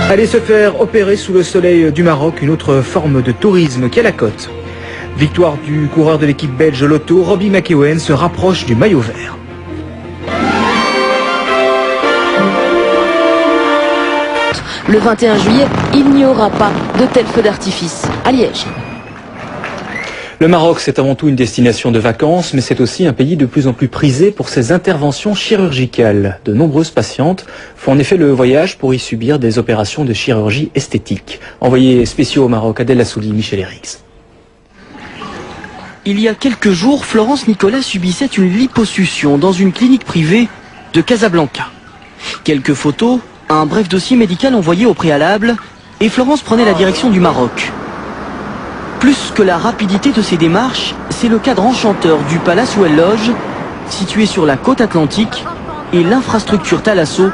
Aller se faire opérer sous le soleil du Maroc, une autre forme de tourisme qui a la cote. Victoire du coureur de l'équipe belge Lotto, Robbie McEwen se rapproche du maillot vert. Le 21 juillet, il n'y aura pas de tel feu d'artifice à Liège. Le Maroc, c'est avant tout une destination de vacances, mais c'est aussi un pays de plus en plus prisé pour ses interventions chirurgicales. De nombreuses patientes font en effet le voyage pour y subir des opérations de chirurgie esthétique. Envoyés spéciaux au Maroc, Adèle Assouli, Michel Herix. Il y a quelques jours, Florence Nicolas subissait une liposuction dans une clinique privée de Casablanca. Quelques photos, un bref dossier médical envoyé au préalable, et Florence prenait la direction du Maroc. Plus que la rapidité de ses démarches, c'est le cadre enchanteur du palace où elle loge, situé sur la côte atlantique, et l'infrastructure Thalasso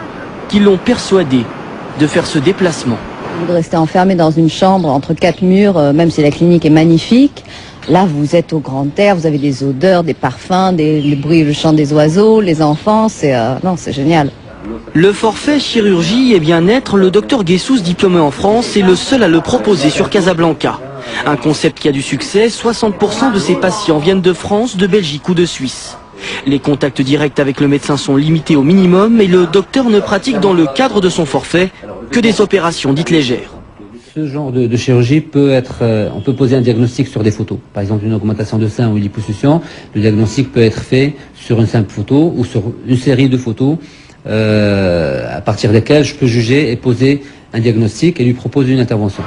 qui l'ont persuadé de faire ce déplacement. De rester enfermé dans une chambre entre quatre murs, même si la clinique est magnifique, là vous êtes au grand air, vous avez des odeurs, des parfums, le bruit, le chant des oiseaux, les enfants, c'est génial. Le forfait chirurgie et bien-être, le docteur Guessous, diplômé en France, est le seul à le proposer sur Casablanca. Un concept qui a du succès, 60% de ses patients viennent de France, de Belgique ou de Suisse. Les contacts directs avec le médecin sont limités au minimum et le docteur ne pratique dans le cadre de son forfait que des opérations dites légères. Ce genre de chirurgie peut être, on peut poser un diagnostic sur des photos. Par exemple, une augmentation de sein ou une liposuction, le diagnostic peut être fait sur une simple photo ou sur une série de photos à partir desquelles je peux juger et poser un diagnostic et lui proposer une intervention.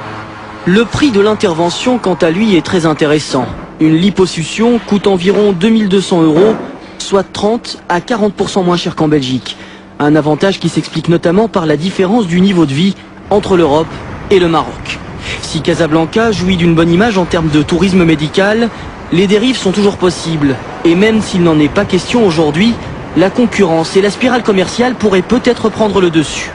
Le prix de l'intervention, quant à lui, est très intéressant. Une liposuction coûte environ 2200 €, soit 30 à 40% moins cher qu'en Belgique. Un avantage qui s'explique notamment par la différence du niveau de vie entre l'Europe et le Maroc. Si Casablanca jouit d'une bonne image en termes de tourisme médical, les dérives sont toujours possibles. Et même s'il n'en est pas question aujourd'hui, la concurrence et la spirale commerciale pourraient peut-être prendre le dessus.